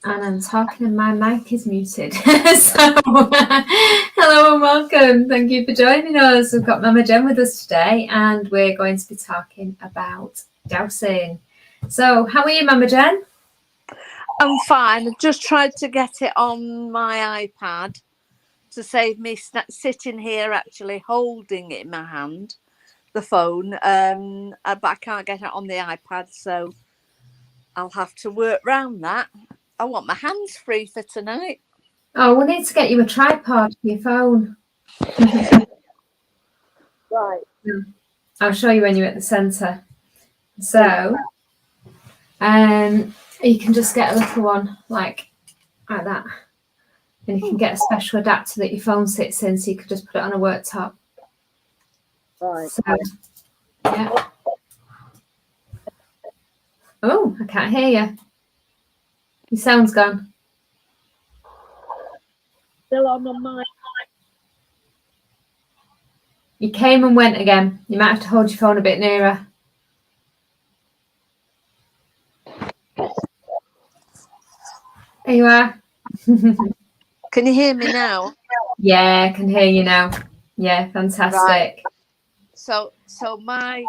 And I'm talking and my mic is muted. So, hello and welcome. Thank you for joining us. We've got Mama Jen with us today and we're going to be talking about dowsing. So, how are you, Mama Jen? I'm fine. I've just tried to get it on my iPad to save me sitting here actually holding it in my hand, the phone. But I can't get it on the iPad, so I'll have to work around that. I want my hands free for tonight. Oh, we need to get you a tripod for your phone. Right. I'll show you when you're at the centre. So, you can just get a little one like that. And you can get a special adapter that your phone sits in, so you could just put it on a worktop. Right. So, yeah. Oh, I can't hear you. Your sound's gone. Still on my mic. You came and went again. You might have to hold your phone a bit nearer. There you are. Can you hear me now? Yeah, I can hear you now. Yeah, fantastic. Right. So my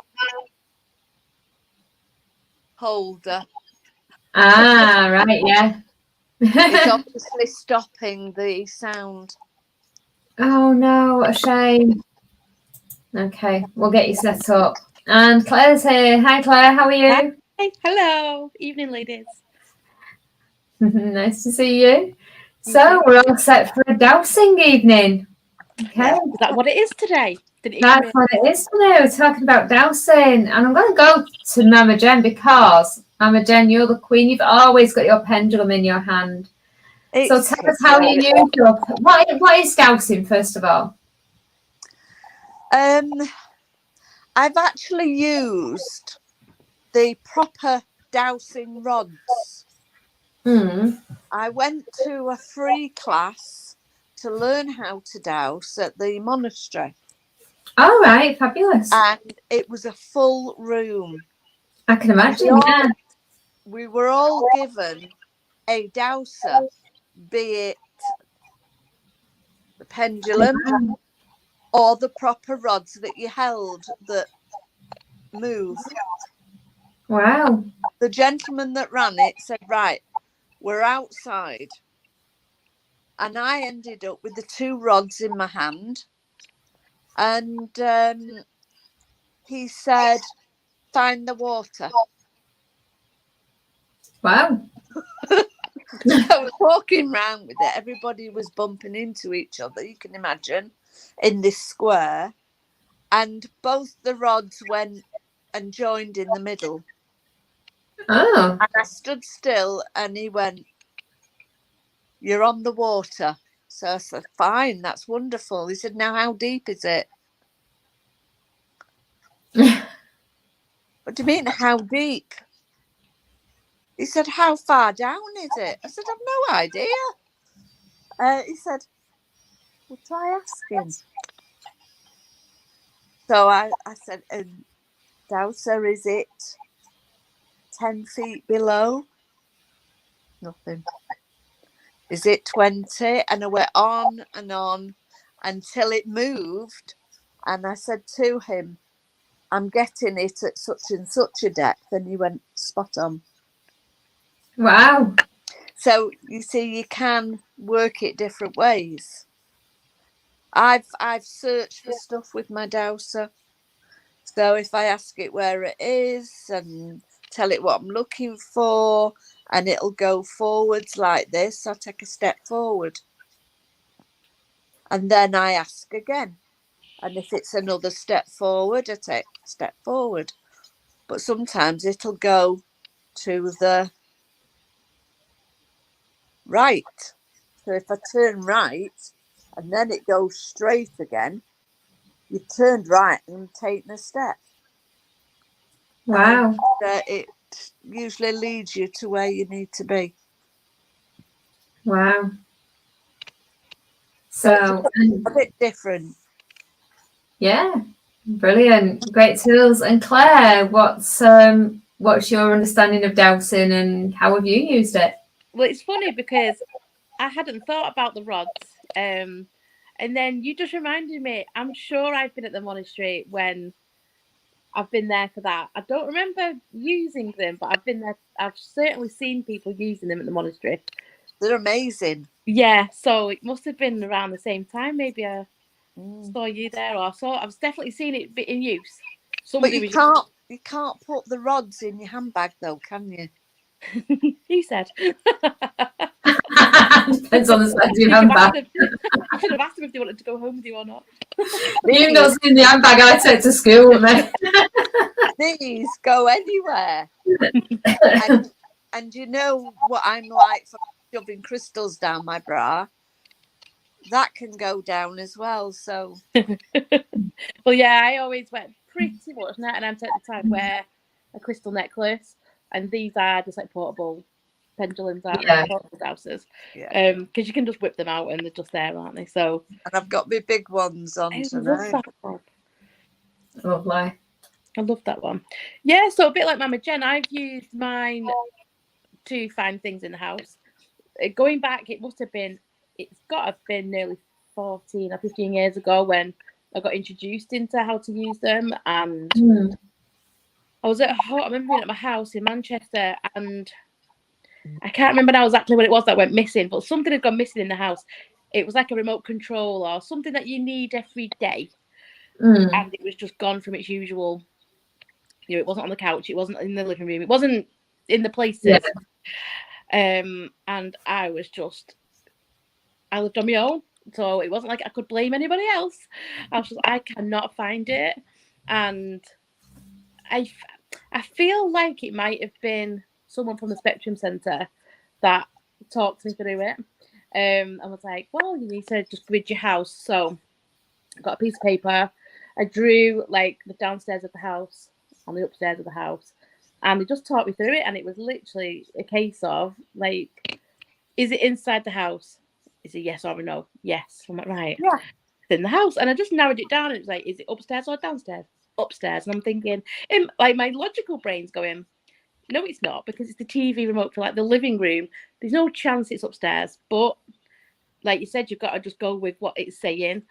holder. Right, yeah. It's obviously stopping the sound. Oh no, what a shame. Okay, we'll get you set up. And Claire's here. Hi Claire, how are you? Hi. Hello. Evening, ladies. Nice to see you. So we're all set for a dowsing evening. Okay. Yeah. Is that what it is today? That's what it is today. We're talking about dowsing. And I'm going to go to Mama Jen because, Mama Jen, you're the queen. You've always got your pendulum in your hand. So tell us how you use your... What is dowsing, first of all? I've actually used the proper dowsing rods. I went to a free class to learn how to douse at the monastery. All right, fabulous. And it was a full room. I can imagine, yeah. We were all given a dowser, be it the pendulum or the proper rods that you held that move. Wow. The gentleman that ran it said, right, we're outside. And I ended up with the two rods in my hand. And he said, find the water. Wow. I was walking around with it. Everybody was bumping into each other, you can imagine, in this square. And both the rods went and joined in the middle. Oh. And I stood still and he went, you're on the water. So I said, fine, that's wonderful. He said, now how deep is it? What do you mean, how deep? He said, how far down is it? I said, I've no idea. He said, well, try asking. So I said, dowser, is it 10 feet below? Nothing. Is it 20? And I went on and on until it moved. And I said to him, I'm getting it at such and such a depth. And he went, spot on. Wow. So you see, you can work it different ways. I've searched for stuff with my dowser. So if I ask it where it is and tell it what I'm looking for, and it'll go forwards like this, I'll take a step forward. And then I ask again. And if it's another step forward, I take a step forward. But sometimes it'll go to the right. So if I turn right and then it goes straight again, you've turned right and taken a step. Wow. And, it usually leads you to where you need to be. Wow. So it's a bit different. Yeah, brilliant, great tools. And Claire, what's your understanding of dowsing and how have you used it? Well, it's funny because I hadn't thought about the rods. And then you just reminded me, I'm sure I've been at the monastery when I've been there for that. I don't remember using them, but I've been there. I've certainly seen people using them at the monastery. They're amazing. Yeah, so it must have been around the same time. Maybe I saw you there, or I was definitely seeing it in use. Somebody but you can't put the rods in your handbag though, can you? Who said? Depends on the size of your handbag. I should have asked them if they wanted to go home with you or not. You've not seen the handbag I take to school with me. These go anywhere. and you know what I'm like for shoving crystals down my bra? That can go down as well. So, well, yeah, I always went pretty much net and I'm at the time wear a crystal necklace, and these are just like portable pendulums, aren't they? Portable dowsers. Yeah. Because you can just whip them out and they're just there, aren't they? So, and I've got my big ones on tonight. Lovely. I love that one. Yeah, so a bit like Mama Jen, I've used mine to find things in the house. Going back, it's got to have been nearly 14 or 15 years ago when I got introduced into how to use them. And I was at home, I remember being at my house in Manchester, and I can't remember now exactly what it was that went missing, but something had gone missing in the house. It was like a remote control or something that you need every day. And it was just gone from its usual, it wasn't on the couch, it wasn't in the living room, it wasn't in the places. And I lived on my own, so it wasn't like I could blame anybody else. I cannot find it, and I feel like it might have been someone from the Spectrum Centre that talked me through it, and was like, well, you need to just grid your house. So I got a piece of paper, I drew like the downstairs of the house and the upstairs of the house, and they just taught me through it, and it was literally a case of like, is it inside the house? Is it yes or a no? Yes. I'm like, right. Yeah. It's in the house. And I just narrowed it down. It was like, is it upstairs or downstairs? Upstairs. And I'm thinking, like my logical brain's going, no, it's not, because it's the TV remote for like the living room. There's no chance it's upstairs. But like you said, you've got to just go with what it's saying.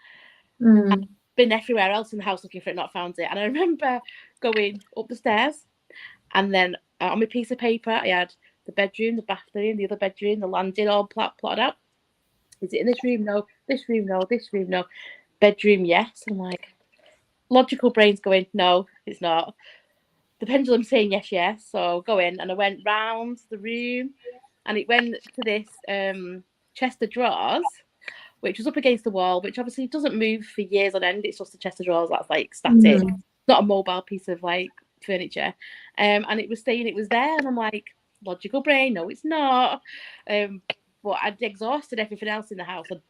I've been everywhere else in the house looking for it, not found it. And I remember going up the stairs, and then on my piece of paper, I had the bedroom, the bathroom, the other bedroom, the landing, all plotted out. Is it in this room? No. This room? No. This room? No. Bedroom? Yes. I'm like, logical brain's going, no, it's not. The pendulum's saying yes, yes. So go in, and I went round the room, and it went to this chest of drawers, which was up against the wall, which obviously doesn't move for years on end. It's just a chest of drawers that's like static, not a mobile piece of like furniture. And it was saying it was there, and I'm like, logical brain, no, it's not. But I'd exhausted everything else in the house. I'd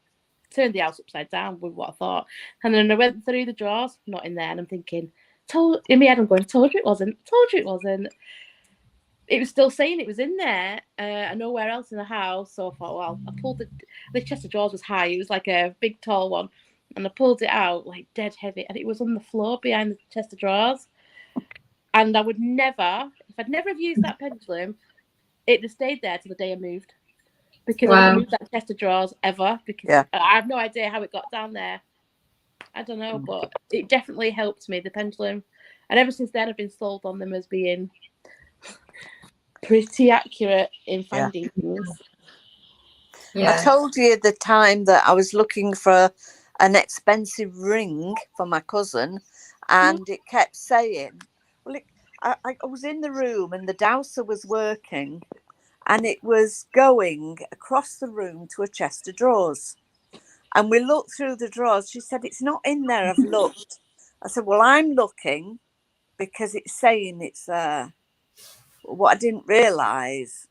turned the house upside down with what I thought. And then I went through the drawers, not in there. And I'm thinking, in my head, I'm going, told you it wasn't. It was still saying it was in there and nowhere else in the house. So I thought, well, I pulled the chest of drawers was high. It was like a big, tall one. And I pulled it out, like dead heavy. And it was on the floor behind the chest of drawers. And I would never, if I'd never have used that pendulum, it'd have stayed there till the day I moved. Because I didn't move that chest of drawers ever. Because I have no idea how it got down there. I don't know, but it definitely helped me, the pendulum. And ever since then, I've been sold on them as being pretty accurate in finding things. Yeah. I told you the time that I was looking for an expensive ring for my cousin, and it kept saying, well, I was in the room and the dowser was working, and it was going across the room to a chest of drawers. And we looked through the drawers. She said, it's not in there. I've looked. I said, well, I'm looking because it's saying it's there. What I didn't realise,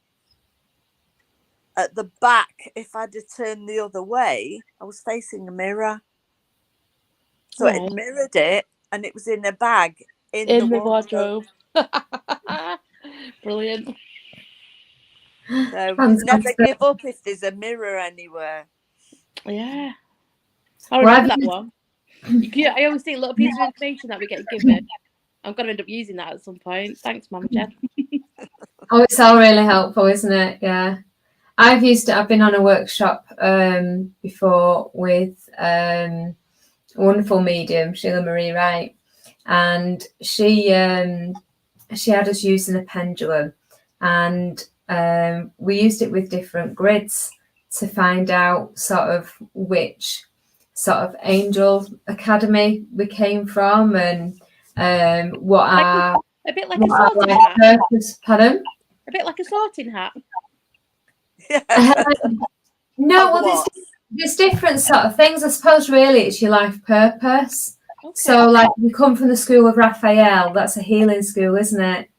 at the back, if I'd have turned the other way, I was facing a mirror. So it mirrored it, and it was in a bag in the wardrobe. Brilliant. So never give up if there's a mirror anywhere. Yeah. I remember that one. I always see a little piece of information that we get given. I'm going to end up using that at some point. Thanks, Mama Jen. Oh, it's all really helpful, isn't it? Yeah. I've used it. I've been on a workshop before with a wonderful medium, Sheila Marie Wright, and she had us using a pendulum, and we used it with different grids to find out sort of which sort of angel academy we came from, and what our a bit like a sorting hat. Purpose. Pardon? A bit like a sorting hat. No, well, there's different sort of things. I suppose really it's your life purpose. Okay. So, like, if you come from the school of Raphael, that's a healing school, isn't it?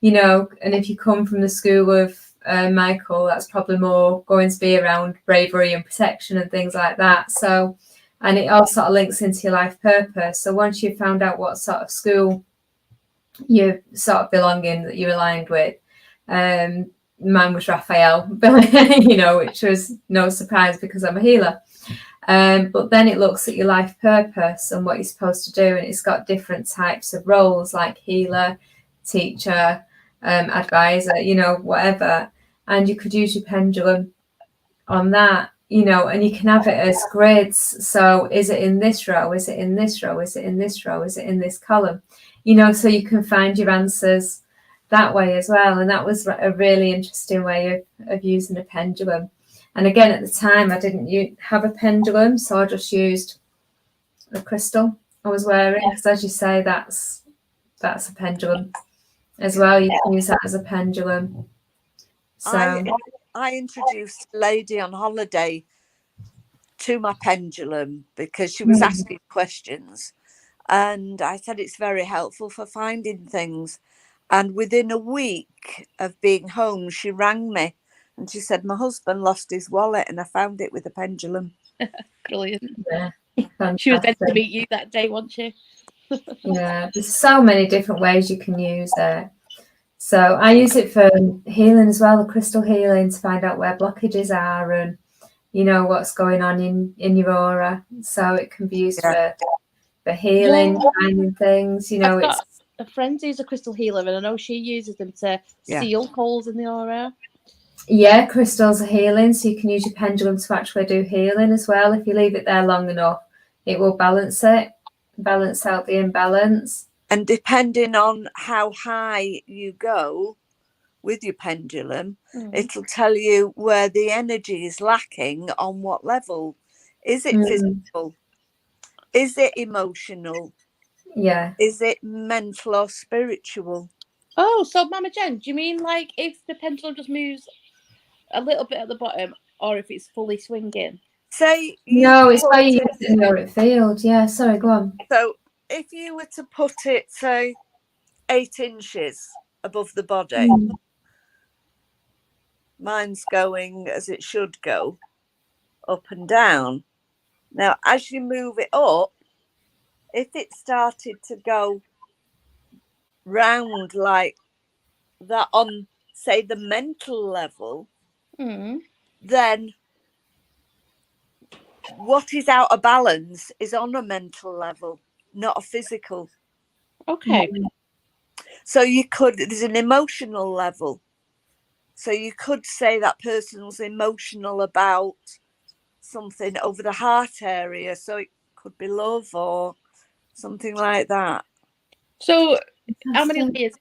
You know, and if you come from the school of Michael, that's probably more going to be around bravery and protection and things like that. So, and it all sort of links into your life purpose. So once you've found out what sort of school you sort of belong in, that you're aligned with, mine was Raphael, you know, which was no surprise because I'm a healer. But then it looks at your life purpose and what you're supposed to do, and it's got different types of roles like healer, teacher, advisor, you know, whatever. And you could use your pendulum on that, you know, and you can have it as grids. So is it in this row? Is it in this row? Is it in this row? Is it in this column? You know, so you can find your answers that way as well. And that was a really interesting way of using a pendulum. And again, at the time, I didn't have a pendulum, so I just used a crystal I was wearing, because as you say, that's a pendulum as well. You can use that as a pendulum. So I introduced a lady on holiday to my pendulum because she was asking questions, and I said it's very helpful for finding things. And within a week of being home, she rang me and she said, my husband lost his wallet and I found it with a pendulum. Brilliant. Yeah, she was meant to meet you that day, wasn't she? Yeah, there's so many different ways you can use it. So I use it for healing as well, the crystal healing, to find out where blockages are and, you know, what's going on in your aura. So it can be used for healing, finding things, you know. It's a friend who's a crystal healer, and I know she uses them to seal holes in the aura. Yeah, crystals are healing, so you can use your pendulum to actually do healing as well. If you leave it there long enough, it will balance out the imbalance. And depending on how high you go with your pendulum, it'll tell you where the energy is lacking on what level. Is it physical? Is it emotional? Yeah. Is it mental or spiritual? Oh, so Mama Jen, do you mean like if the pendulum just moves a little bit at the bottom, or if it's fully swinging? Say no, it's why you use it in your field. Yeah, sorry, go on. So if you were to put it, say, 8 inches above the body, mine's going as it should go, up and down. Now, as you move it up, if it started to go round like that on, say, the mental level, then what is out of balance is on a mental level, not a physical. Okay. So there's an emotional level. So you could say that person was emotional about something over the heart area. So it could be love or something like that. So how many layers?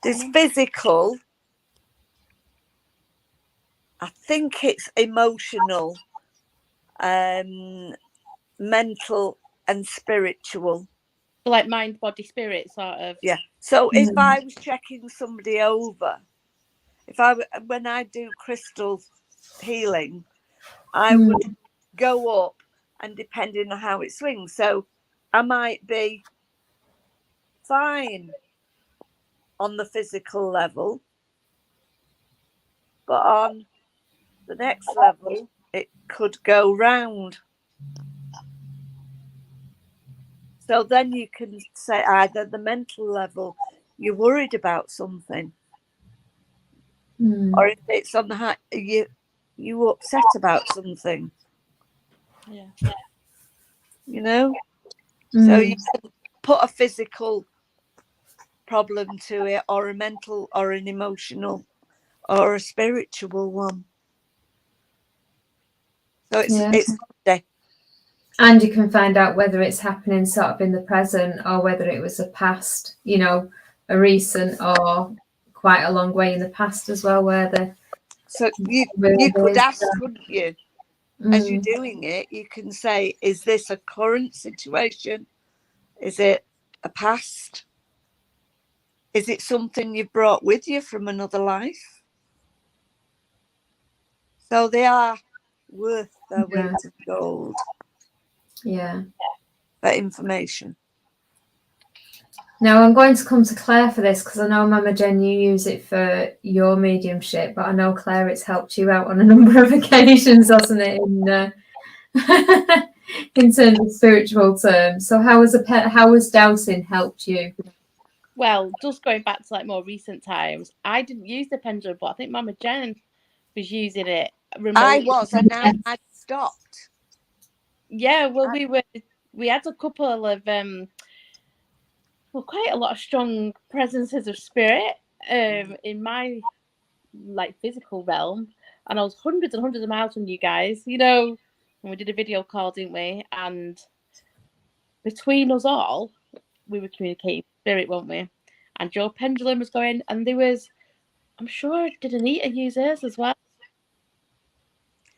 There's physical. I think it's emotional, mental and spiritual. Like mind, body, spirit, sort of. Yeah. So if I was checking somebody over, when I do crystal healing, I would go up, and depending on how it swings, so I might be fine on the physical level, but on the next level, it could go round. So then you can say either the mental level, you're worried about something, or if it's on the high, you upset about something. Yeah. You know? So you can put a physical problem to it, or a mental, or an emotional, or a spiritual one. So it's Sunday. And you can find out whether it's happening sort of in the present or whether it was a past, you know, a recent or quite a long way in the past as well, where the so you could ask, couldn't you? As you're doing it, you can say, is this a current situation? Is it a past? Is it something you brought with you from another life? So they are worth their weight of gold. Yeah. For information. Now I'm going to come to Claire for this because I know, Mama Jen, you use it for your mediumship, but I know, Claire, it's helped you out on a number of occasions, hasn't it, in terms of spiritual terms. So how has dowsing helped you? Well, just going back to like more recent times, I didn't use the pendulum, but I think Mama Jen was using it remotely. I was, and now I stopped. Yeah, well, we had a couple of quite a lot of strong presences of spirit in my like physical realm, and I was hundreds and hundreds of miles from you guys, you know, and we did a video call, didn't we? And between us all, we were communicating spirit, weren't we? And your pendulum was going, and there was, I'm sure, did Anita use hers as well?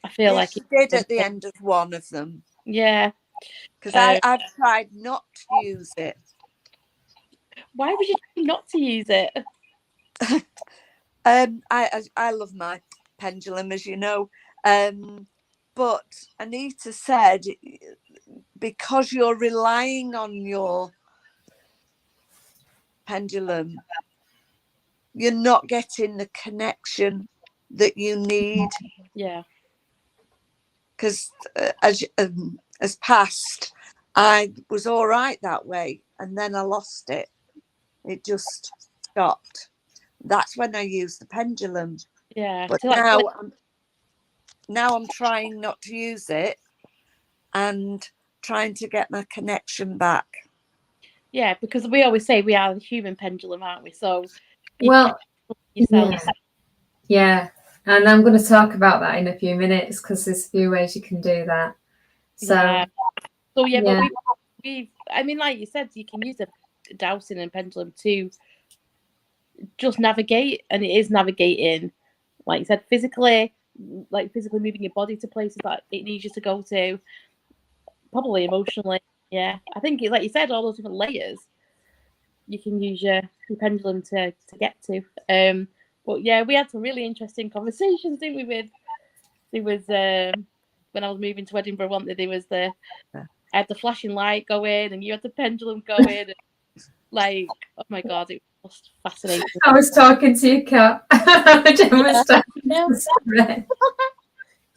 I feel like it did at the end of one of them. Yeah, because I've tried not to use it. Why would you try not to use it? I love my pendulum, as you know, but Anita said, because you're relying on your pendulum, you're not getting the connection that you need. Yeah. Because as past, I was all right that way, and then I lost it. It just stopped. That's when I used the pendulum. Yeah. But now I'm trying not to use it and trying to get my connection back. Yeah, because we always say we are the human pendulum, aren't we? So yourself. Yeah. And I'm going to talk about that in a few minutes because there's a few ways you can do that. But we I mean, like you said, you can use a dowsing and pendulum to just navigate, and it is navigating, like you said, physically moving your body to places that it needs you to go to, probably emotionally. Yeah, I think it's like you said, all those different layers you can use your pendulum to get to. But yeah, we had some really interesting conversations, didn't we? There was when I was moving to Edinburgh, wasn't there? There was I had the flashing light going, and you had the pendulum going. And, like, oh my god, it was fascinating. I was talking to your cat.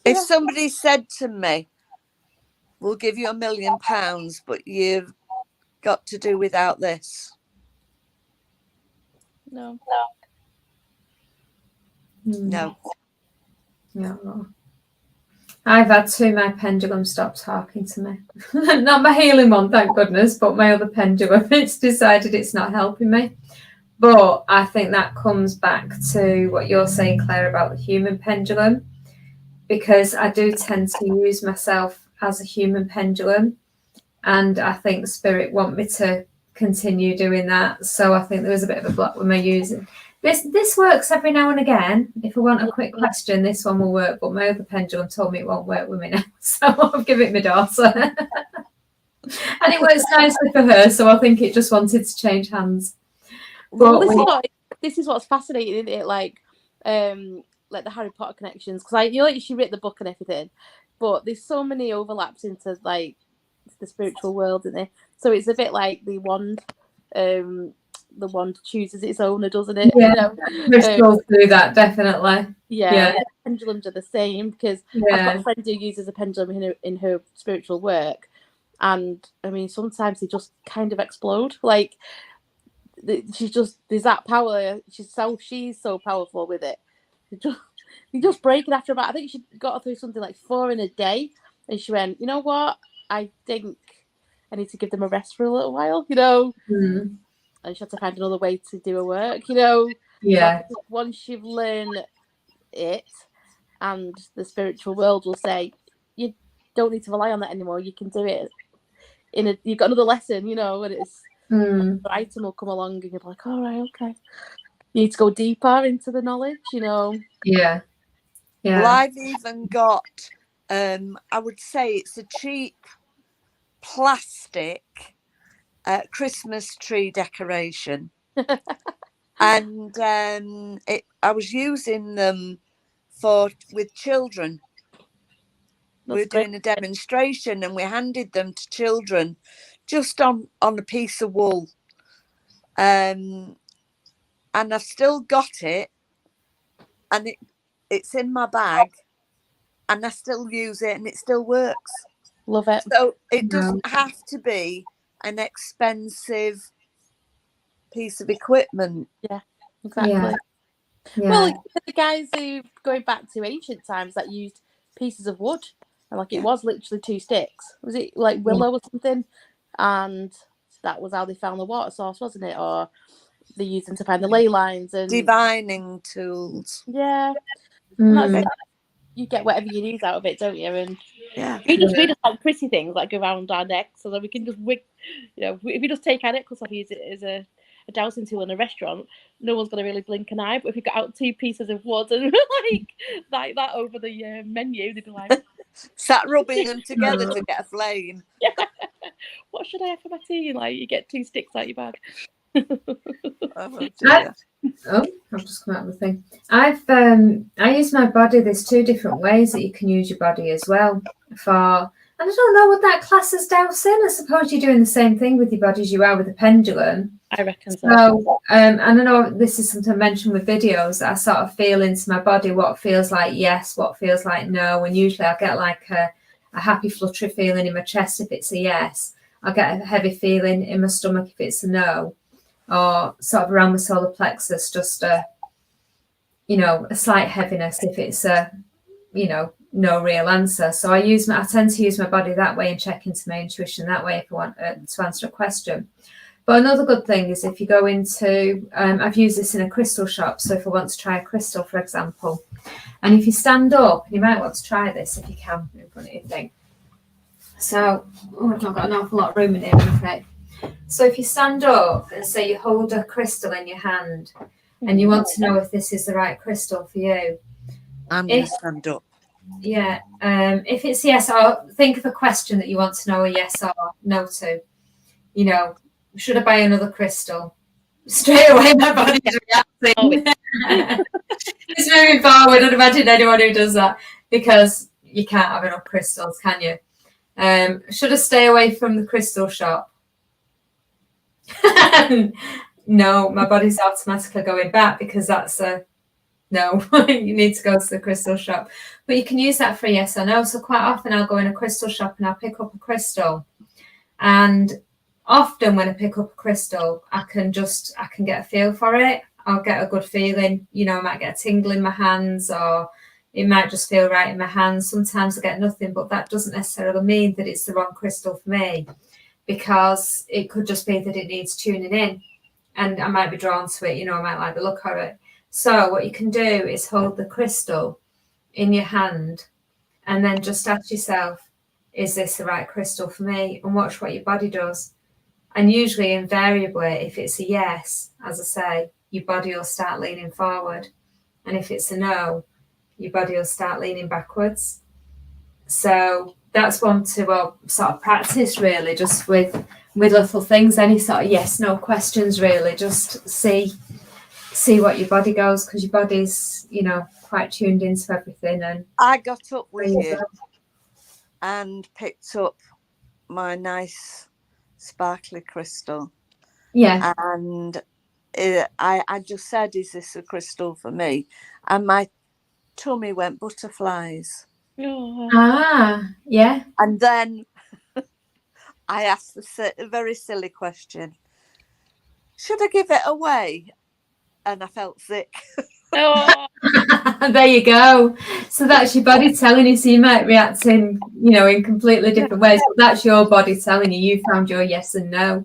If somebody said to me, "We'll give you £1 million, but you've got to do without this," No. I've had my pendulum stop talking to me. Not my healing one, thank goodness, but my other pendulum. It's decided it's not helping me. But I think that comes back to what you're saying, Claire, about the human pendulum, because I do tend to use myself as a human pendulum, and I think Spirit want me to continue doing that. So I think there was a bit of a block with my using. This works every now and again. If I want a quick question, this one will work, but my other pendulum told me it won't work with me now, so I'll give it my daughter. And it works nicely for her, so I think it just wanted to change hands. Well, this is what's fascinating, isn't it? Like the Harry Potter connections, because she wrote the book and everything, but there's so many overlaps into like the spiritual world, isn't there? So it's a bit like the wand. The wand chooses its owner, doesn't it? Yeah, crystals do that, definitely. Yeah. Pendulums are the same, because I've got a friend who uses a pendulum in her spiritual work, and I mean sometimes they just kind of explode. Like there's that power. She's so powerful with it. You just break it after about. I think she got through something like 4 in a day, and she went, you know what? I think I need to give them a rest for a little while, you know. And she had to find another way to do her work, you know. Yeah. So once you've learned it, and the spiritual world will say, you don't need to rely on that anymore. You can do it you've got another lesson, you know, and it's the item will come along and you're like, all right, okay. You need to go deeper into the knowledge, you know. Yeah. Well, I've even got, I would say it's a cheap plastic Christmas tree decoration. And I was using them with children. We were doing a demonstration and we handed them to children just on a piece of wool. And I've still got it, and it's in my bag, and I still use it and it still works. Love it. So it doesn't have to be an expensive piece of equipment. Yeah, exactly. Yeah. Well, the guys who, going back to ancient times, that used pieces of wood, and like it was literally 2 sticks. Was it like willow or something? And that was how they found the water source, wasn't it? Or they used them to find the ley lines and divining tools. Yeah, and that's you get whatever you need out of it, don't you? And we just like pretty things like around our necks, so that we can just wig. You know, if we just take our necklace off, use it as a dowsing tool in a restaurant, no one's going to really blink an eye. But if we got out 2 pieces of wood and like that over the menu, they'd be like, sat rubbing them together to get a flame. Yeah. What should I have for my tea? And like you get 2 sticks out your bag. I've just come out of the thing. I use my body. There's 2 different ways that you can use your body as well. And I don't know what that class is dowsing. I suppose you're doing the same thing with your body as you are with a pendulum. I reckon so. So, and I know this is something I mentioned with videos, that I sort of feel into my body what feels like yes, what feels like no. And usually I'll get like a happy fluttery feeling in my chest if it's a yes. I'll get a heavy feeling in my stomach if it's a no. Or sort of around my solar plexus, just a slight heaviness if it's a, no real answer. So I tend to use my body that way and check into my intuition that way if I want to answer a question. But another good thing is if you go into, I've used this in a crystal shop. So if I want to try a crystal, for example, and if you stand up, you might want to try this if you can in front of your thing. So I've not got an awful lot of room in here, I'm afraid. So if you stand up and say you hold a crystal in your hand and you want to know if this is the right crystal for you. I'm going to stand up. Yeah. If it's yes, or think of a question that you want to know a yes or no to. You know, should I buy another crystal? Straight away my body's reacting. It's moving forward. I'd imagine anyone who does that, because you can't have enough crystals, can you? Should I stay away from the crystal shop? No, my body's automatically going back, because that's a no. You need to go to the crystal shop. But you can use that for a yes or no. So quite often I'll go in a crystal shop and I'll pick up a crystal, and often when I pick up a crystal, I can get a feel for it. I'll get a good feeling. I might get a tingle in my hands, or it might just feel right in my hands. Sometimes I get nothing, but that doesn't necessarily mean that it's the wrong crystal for me, because it could just be that it needs tuning in and I might be drawn to it. I might like the look of it. So what you can do is hold the crystal in your hand and then just ask yourself, is this the right crystal for me? And watch what your body does. And usually, invariably, if it's a yes, as I say, your body will start leaning forward. And if it's a no, your body will start leaning backwards. So that's one to sort of practice, really, just with little things, any sort of yes, no questions, really. Just see what your body goes, because your body's, quite tuned into everything. And I got up with you and picked up my nice sparkly crystal. Yeah. And I just said, is this a crystal for me? And my tummy went butterflies. Oh. Ah, yeah. And then I asked a very silly question. Should I give it away? And I felt sick. Oh. There you go. So that's your body telling you. So you might react in completely different ways. But that's your body telling you. You found your yes and no.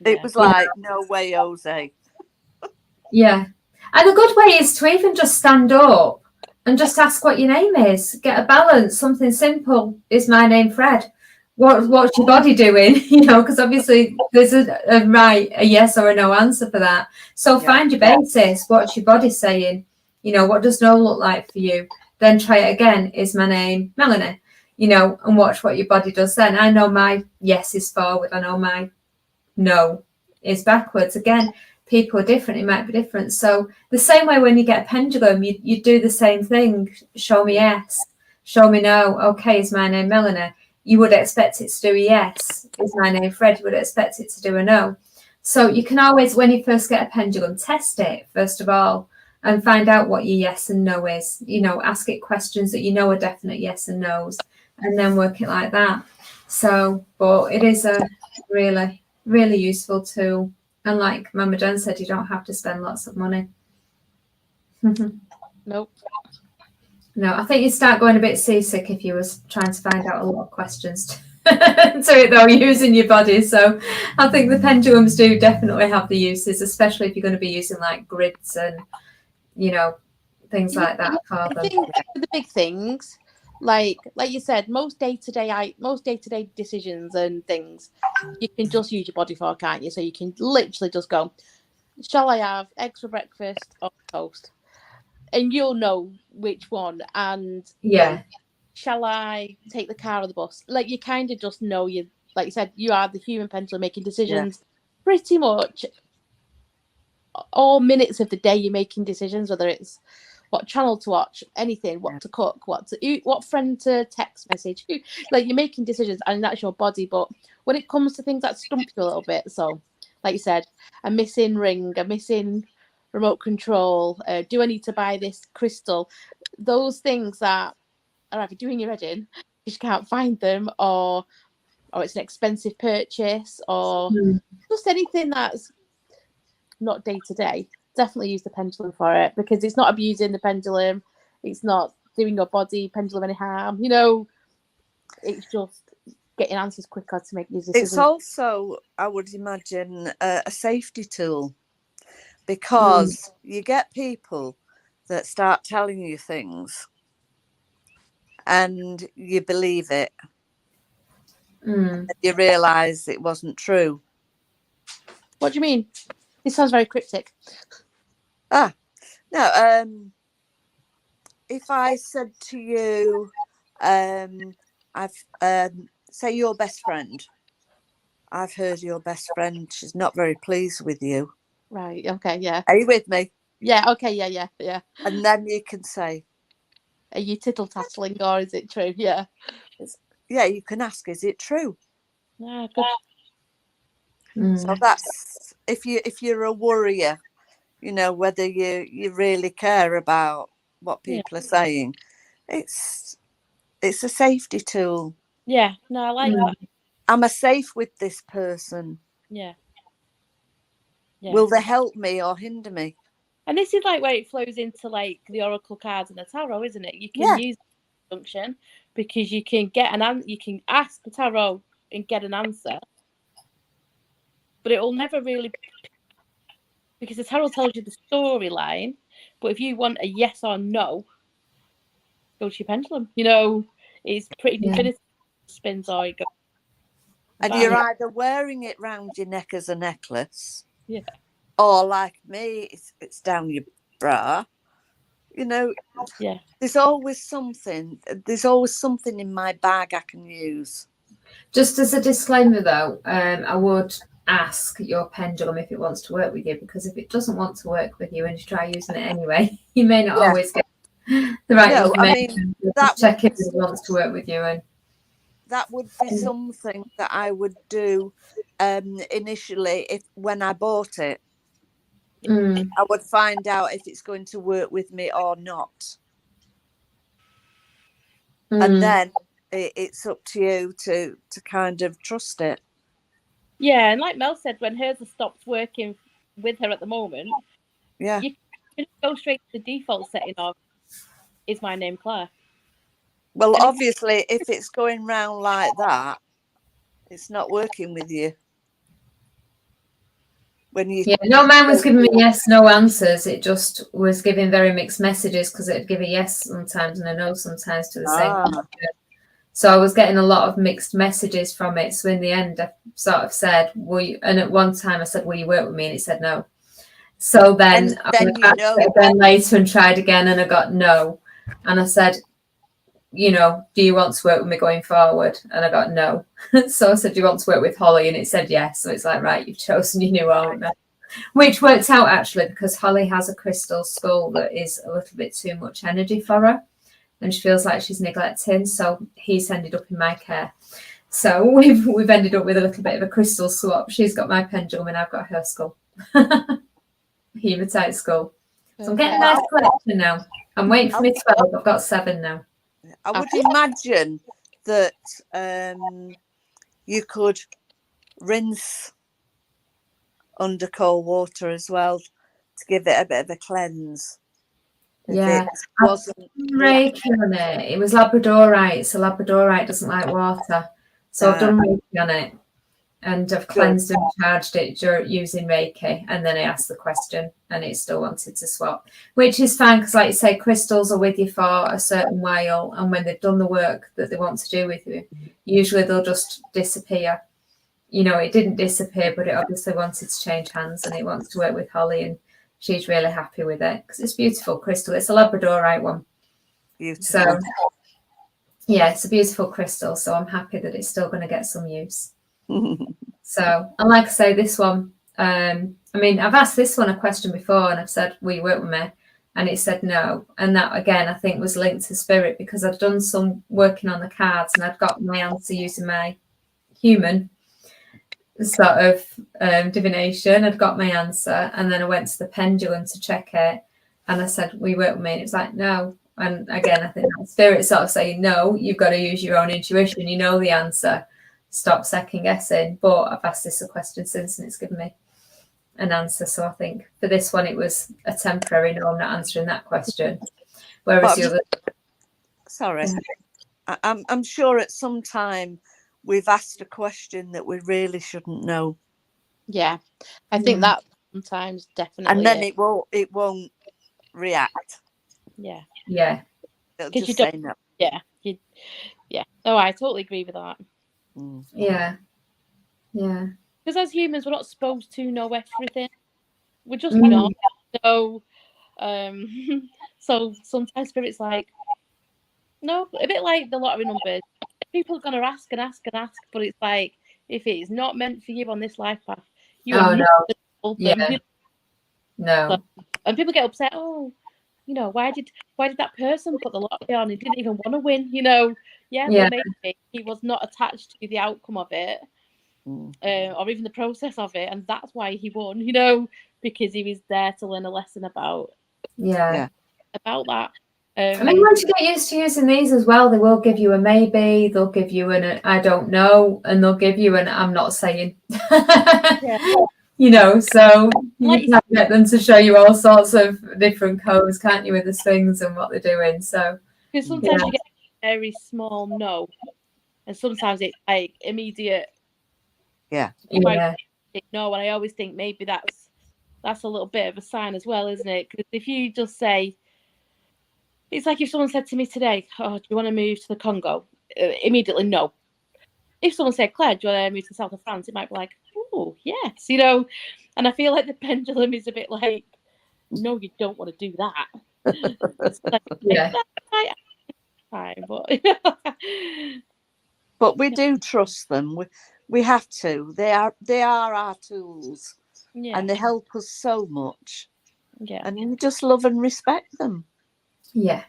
It was like, no way, Jose. Yeah. And a good way is to even just stand up And just ask what your name is. Get a balance, something simple. Is my name Fred? What's your body doing? Because obviously there's a yes or a no answer for that. So find your basis. What's your body saying? What does no look like for you? Then try it again. Is my name Melanie? And watch what your body does then. I know my yes is forward. I know my no is backwards. Again, people are different. It might be different. So the same way when you get a pendulum, you do the same thing. Show me yes. Show me no. Okay, is my name Melanie? You would expect it to do a yes. Is my name Fred? You would expect it to do a no. So you can always, when you first get a pendulum, test it first of all and find out what your yes and no is. Ask it questions that are definite yes and no's, and then work it like that. So, but it is a really, really useful tool. And like Mama Jen said, you don't have to spend lots of money. Nope. No, I think you start going a bit seasick if you was trying to find out a lot of questions to it though, using your body. So I think the pendulums do definitely have the uses, especially if you're going to be using like grids and things like that for them. I think the big things, like you said, most day-to-day decisions and things, you can just use your body for, can't you? So you can literally just go, shall I have eggs for breakfast or toast? And you'll know which one. And shall I take the car or the bus? Like, you kind of just know, like you said, you are the human pendulum making decisions pretty much all minutes of the day. You're making decisions, whether it's what channel to watch, anything, what to cook, what to eat, what friend to text message. Like, you're making decisions, and that's your body. But when it comes to things that stump you a little bit, so like you said, a missing ring, a missing remote control, do I need to buy this crystal? Those things that are either doing your head in because you can't find them, or it's an expensive purchase, or just anything that's not day to day. Definitely use the pendulum for it, because it's not abusing the pendulum, it's not doing your body pendulum any harm. It's just getting answers quicker to make these decisions. It's also, I would imagine, a safety tool, because you get people that start telling you things and you believe it, and you realise it wasn't true. What do you mean? This sounds very cryptic. No. If I said to you, I've say your best friend, I've heard your best friend, she's not very pleased with you. Right. Okay. Yeah. Are you with me? Yeah. Okay. Yeah. And then you can say, are you tittle-tattling, or is it true? Yeah. You can ask, is it true? Yeah. Good. So that's if you're a worrier, whether you really care about what people are saying. It's a safety tool. Yeah. No, I like that. Am I safe with this person? Yeah. Will they help me or hinder me? And this is like where it flows into like the oracle cards and the tarot, isn't it? You can use the function because you can get you can ask the tarot and get an answer, but it will never really, because the tarot tells you the storyline. But if you want a yes or no, go to your pendulum. It's pretty definitive. Spins or it goes. And you're either wearing it round your neck as a necklace, or like me, it's down your bra. There's always something. There's always something in my bag I can use. Just as a disclaimer, though, I would ask your pendulum if it wants to work with you, because if it doesn't want to work with you and you try using it anyway, you may not always get the right information. Check if it wants to work with you. And that would be something that I would do initially when I bought it. I would find out if it's going to work with me or not. And then it's up to you to kind of trust it. Yeah, and like Mel said, when hers has stopped working with her at the moment, you can go straight to the default setting of, is my name Claire? Well, and obviously, if it's going round like that, it's not working with you. when you. Yeah, no, mine was giving me yes, no answers. It just was giving very mixed messages because it'd give a yes sometimes and a no sometimes to the same question. So I was getting a lot of mixed messages from it. So in the end, I sort of said, "Will you?" And at one time, I said, "Will you work with me?" And it said no. So then I went back to it again later and tried again, and I got no. And I said, "You know, do you want to work with me going forward?" And I got no. So I said, "Do you want to work with Holly?" And it said yes. So it's like, right, you've chosen your new owner. Which worked out actually because Holly has a crystal skull that is a little bit too much energy for her and she feels like she's neglecting. So he's ended up in my care. So we've ended up with a little bit of a crystal swap. She's got my pendulum and I've got her skull. Hematite skull. So I'm getting a nice collection now. I'm waiting for me 12. I've got 7 now. I would imagine that you could rinse under cold water as well to give it a bit of a cleanse. Yeah, I wasn't Reiki on it. It was Labradorite, so Labradorite doesn't like water. So I've done Reiki on it, and I've cleansed and charged it using Reiki. And then I asked the question, and it still wanted to swap, which is fine because, like you say, crystals are with you for a certain while, and when they've done the work that they want to do with you, usually they'll just disappear. You know, it didn't disappear, but it obviously wanted to change hands, and it wants to work with Holly, and she's really happy with it because it's beautiful crystal. It's a Labradorite one. Beautiful. So, yeah, it's a beautiful crystal. So I'm happy that it's still going to get some use. So, and like I say, this one, I mean, I've asked this one a question before and I've said, will you work with me? And it said no. And that, again, I think was linked to spirit because I've done some working on the cards and I've got my answer using my human sort of divination. I'd got my answer and then I went to the pendulum to check it and I said, will you work with me? And it was like, no. And again, I think that spirit sort of saying, no, you've got to use your own intuition. You know the answer. Stop second guessing. But I've asked this a question since and it's given me an answer. So I think for this one, it was a temporary no, I'm not answering that question. Whereas the other... Sorry. I'm sure at some time we've asked a question that we really shouldn't know. Yeah, I think that sometimes definitely. And then it won't react. Yeah. Yeah. It'll just say no. Yeah. Yeah. Oh, I totally agree with that. Yeah. Yeah. Because as humans, we're not supposed to know everything. We're just not. So, so sometimes spirit's like, no, a bit like the lottery numbers. People are going to ask and ask and ask, but it's like, if it is not meant for you on this life path, you are not them. Yeah. No. So, and people get upset. Oh, you know, why did that person put the lottery on? He didn't even want to win. You know, well, maybe he was not attached to the outcome of it, or even the process of it, and that's why he won. You know, because he was there to learn a lesson about about that. I mean, once you get used to using these as well, they will give you a maybe, they'll give you an I don't know, and they'll give you an I'm not saying. You know, so you can get them to show you all sorts of different codes, can't you, with the swings and what they're doing. So because sometimes you get a very small no, and sometimes it's like immediate. Yeah. No, and I always think maybe that's a little bit of a sign as well, isn't it? Because if you just say. It's like if someone said to me today, oh, do you want to move to the Congo? Immediately, no. If someone said, Claire, do you want to move to the south of France? It might be like, oh, yes, you know. And I feel like the pendulum is a bit like, no, you don't want to do that. It's like, fine, but we do trust them. We have to. They are our tools, and they help us so much. Yeah, and we just love and respect them. Yeah,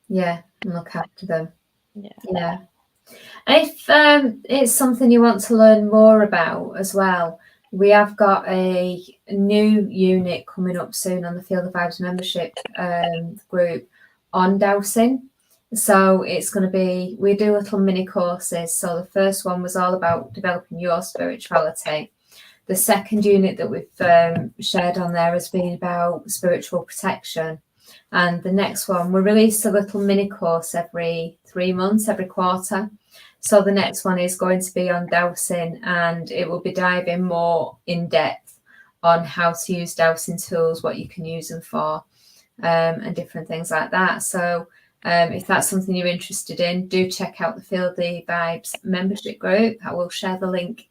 and look after them. Yeah. If it's something you want to learn more about as well, we have got a new unit coming up soon on the Field of Vibes membership group on dowsing. So it's going to be, we do little mini courses. So the first one was all about developing your spirituality. The second unit that we've shared on there has been about spiritual protection. And the next one, we release a little mini course every 3 months, every quarter. So the next one is going to be on dowsing and it will be diving more in depth on how to use dowsing tools, what you can use them for, and different things like that. So if that's something you're interested in, do check out the Feel the Vibes membership group. I will share the link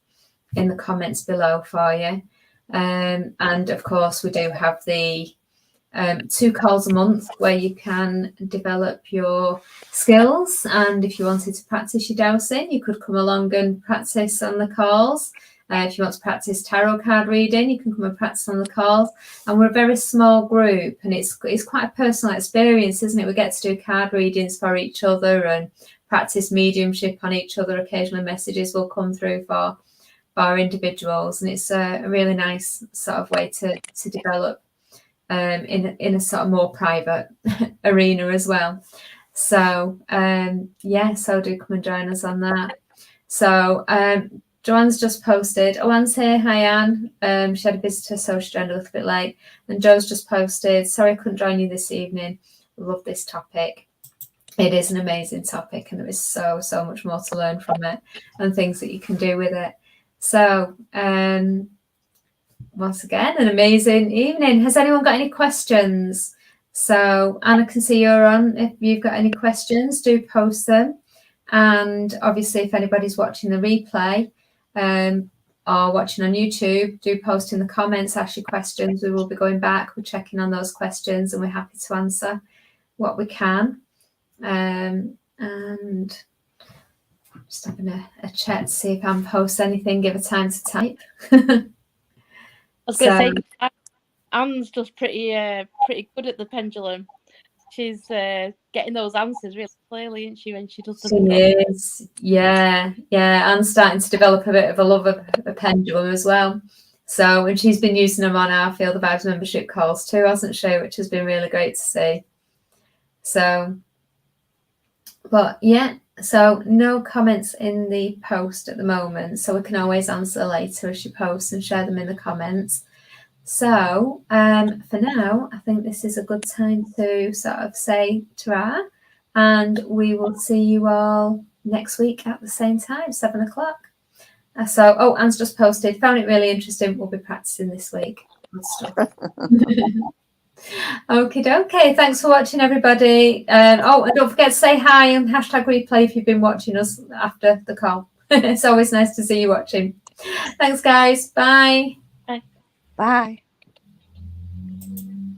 in the comments below for you. And of course, we do have the 2 calls a month where you can develop your skills. And if you wanted to practice your dowsing, you could come along and practice on the calls. If you want to practice tarot card reading, you can come and practice on the calls. And we're a very small group, and it's quite a personal experience, isn't it? We get to do card readings for each other and practice mediumship on each other. Occasionally messages will come through for individuals, and it's a really nice sort of way to develop in a sort of more private arena as well. So so do come and join us on that. So Joanne's just posted. Oh, Anne's here. Hi, Anne. She had a visitor, so she joined a little bit late. And Joe's just posted, sorry I couldn't join you this evening. Love this topic. It is an amazing topic, and there is so much more to learn from it and things that you can do with it. So once again, an amazing evening. Has anyone got any questions? So Anna can see you're on. If you've got any questions, do post them. And obviously, if anybody's watching the replay or watching on YouTube, do post in the comments, ask your questions. We will be going back. We're checking on those questions, and we're happy to answer what we can. And just having a chat to see if Anne posts anything, give her time to type. I was going to say, Anne's just pretty good at the pendulum. She's getting those answers really clearly, isn't she, when she does them? She is, yeah. Anne's starting to develop a bit of a love of a pendulum as well. So, and she's been using them on our Feel the Vibes membership calls too, hasn't she? Which has been really great to see. So, but yeah, so no comments in the post at the moment. So we can always answer later as she posts and share them in the comments. So for now, I think this is a good time to sort of say ta-ra, and we will see you all next week at the same time, 7 o'clock. So, Anne's just posted, found it really interesting. We'll be practicing this week. Good stuff. Okie dokie. Thanks for watching, everybody. And don't forget to say hi and hashtag replay if you've been watching us after the call. It's always nice to see you watching. Thanks, guys. Bye. Bye.